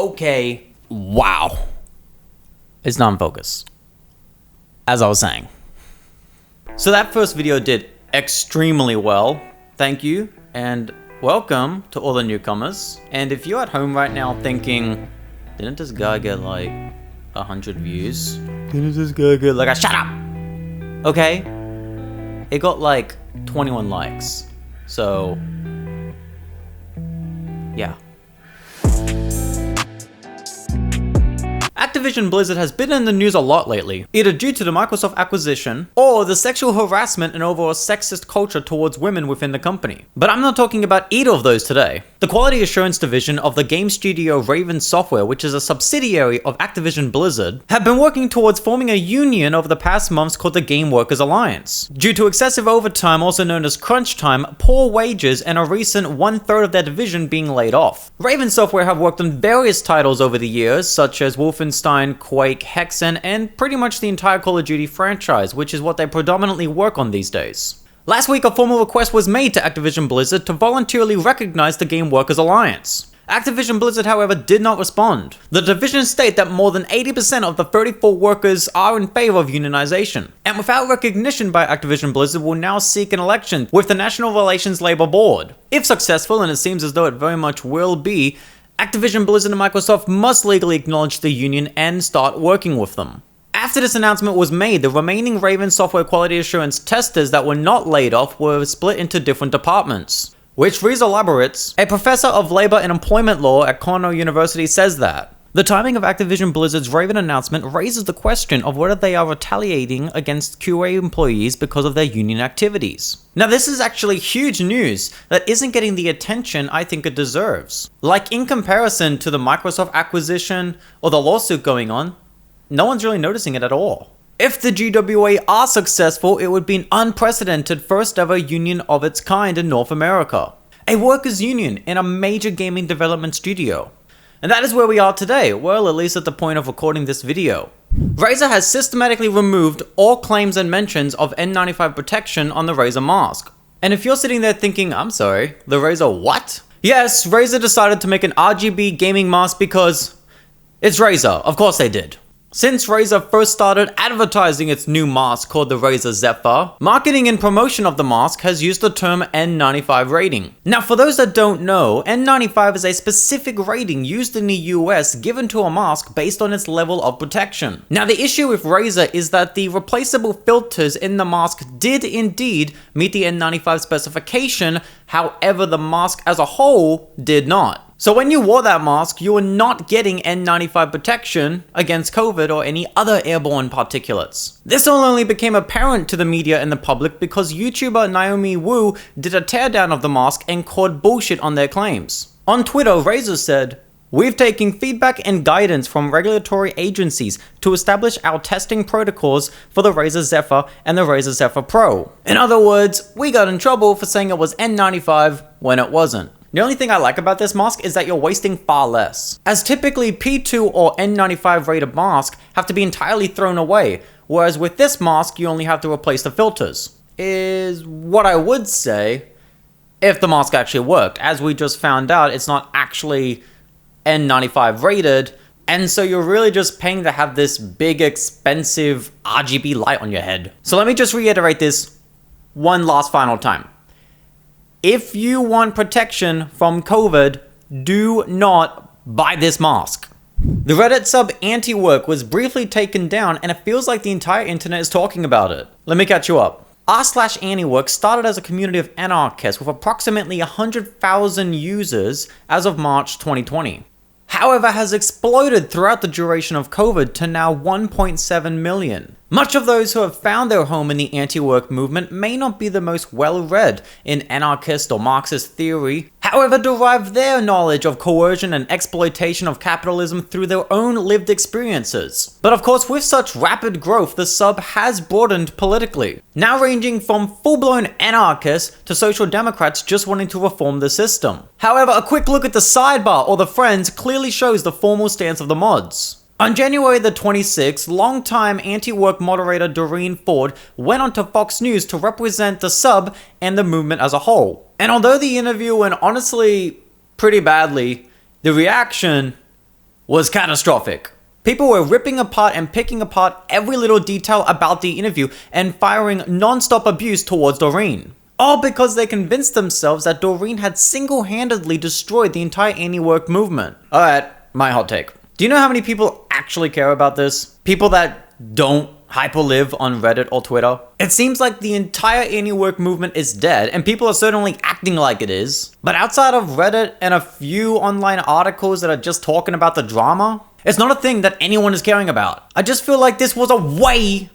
Okay. Wow. It's not in focus. As I was saying. So that first video did extremely well. Thank you. And welcome to all the newcomers. And if you're at home right now thinking, didn't this guy get like 100 views? Didn't this guy get like a shut up? Okay. It got like 21 likes. So, yeah. Activision Blizzard has been in the news a lot lately, either due to the Microsoft acquisition, or the sexual harassment and overall sexist culture towards women within the company. But I'm not talking about either of those today. The quality assurance division of the game studio Raven Software, which is a subsidiary of Activision Blizzard, have been working towards forming a union over the past months called the Game Workers Alliance. Due to excessive overtime, also known as crunch time, poor wages, and a recent 1/3 of their division being laid off. Raven Software have worked on various titles over the years, such as Wolfenstein, Quake, Hexen, and pretty much the entire Call of Duty franchise, which is what they predominantly work on these days. Last week, a formal request was made to Activision Blizzard to voluntarily recognize the Game Workers Alliance. Activision Blizzard, however, did not respond. The division state that more than 80% of the 34 workers are in favor of unionization, and without recognition by Activision Blizzard will now seek an election with the National Relations Labor Board. If successful, and it seems as though it very much will be, Activision Blizzard and Microsoft must legally acknowledge the union and start working with them. After this announcement was made, the remaining Raven Software quality assurance testers that were not laid off were split into different departments. Which Razer elaborates, a professor of labor and employment law at Cornell University says that the timing of Activision Blizzard's Raven announcement raises the question of whether they are retaliating against QA employees because of their union activities. Now this is actually huge news that isn't getting the attention I think it deserves. Like in comparison to the Microsoft acquisition or the lawsuit going on, no one's really noticing it at all. If the GWA are successful, it would be an unprecedented first ever union of its kind in North America. A workers' union in a major gaming development studio. And that is where we are today, well at least at the point of recording this video. Razer has systematically removed all claims and mentions of N95 protection on the Razer mask. And if you're sitting there thinking, I'm sorry, the Razer what? Yes, Razer decided to make an RGB gaming mask because it's Razer, of course they did. Since Razer first started advertising its new mask called the Razer Zephyr, marketing and promotion of the mask has used the term N95 rating. Now for those that don't know, N95 is a specific rating used in the US given to a mask based on its level of protection. Now the issue with Razer is that the replaceable filters in the mask did indeed meet the N95 specification, however the mask as a whole did not. So when you wore that mask, you were not getting N95 protection against COVID or any other airborne particulates. This all only became apparent to the media and the public because YouTuber Naomi Wu did a teardown of the mask and called bullshit on their claims. On Twitter, Razer said, "We've taken feedback and guidance from regulatory agencies to establish our testing protocols for the Razer Zephyr and the Razer Zephyr Pro." In other words, we got in trouble for saying it was N95 when it wasn't. The only thing I like about this mask is that you're wasting far less, as typically P2 or N95 rated masks have to be entirely thrown away, whereas with this mask you only have to replace the filters. Is what I would say if the mask actually worked. As we just found out, it's not actually N95 rated, and so you're really just paying to have this big expensive RGB light on your head. So let me just reiterate this one last final time. If you want protection from COVID, do not buy this mask. The Reddit sub Antiwork was briefly taken down and it feels like the entire internet is talking about it. Let me catch you up. r/Antiwork started as a community of anarchists with approximately 100,000 users as of March 2020. However, has exploded throughout the duration of COVID to now 1.7 million. Much of those who have found their home in the anti-work movement may not be the most well-read in anarchist or Marxist theory, however derive their knowledge of coercion and exploitation of capitalism through their own lived experiences. But of course, with such rapid growth, the sub has broadened politically, now ranging from full-blown anarchists to social democrats just wanting to reform the system. However, a quick look at the sidebar or the friends clearly shows the formal stance of the mods. On January the 26th, longtime anti-work moderator Doreen Ford went on to Fox News to represent the sub and the movement as a whole. And although the interview went honestly pretty badly, the reaction was catastrophic. People were ripping apart and picking apart every little detail about the interview and firing non-stop abuse towards Doreen. All because they convinced themselves that Doreen had single-handedly destroyed the entire Antiwork movement. Alright, my hot take. Do you know how many people actually care about this? People that don't hyperlive on Reddit or Twitter? It seems like the entire Antiwork movement is dead, and people are certainly acting like it is. But outside of Reddit and a few online articles that are just talking about the drama, it's not a thing that anyone is caring about. I just feel like this was a way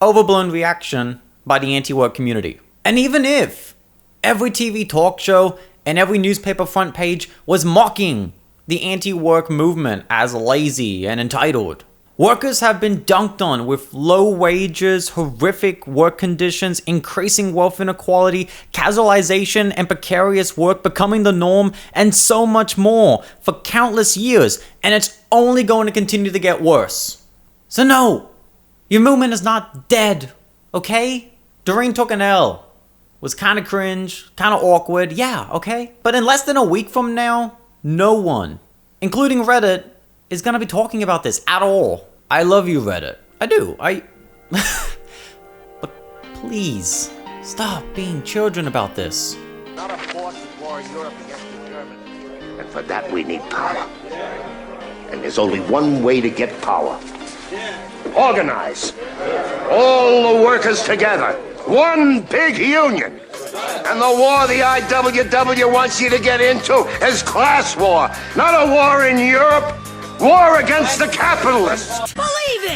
overblown reaction by the Antiwork community. And even if every TV talk show and every newspaper front page was mocking the anti-work movement as lazy and entitled, workers have been dunked on with low wages, horrific work conditions, increasing wealth inequality, casualization and precarious work becoming the norm, and so much more for countless years, and it's only going to continue to get worse. So no, your movement is not dead, okay? Doreen took an L. Was kind of cringe, kind of awkward, yeah, okay? But in less than a week from now, no one, including Reddit, is gonna be talking about this at all. I love you, Reddit. I do. But please, stop being children about this. Not a force at war in Europe against the Germans. And for that we need power. And there's only one way to get power. Organize. All the workers together. One big union. And the war the IWW wants you to get into is class war. Not a war in Europe. War against the capitalists. Believe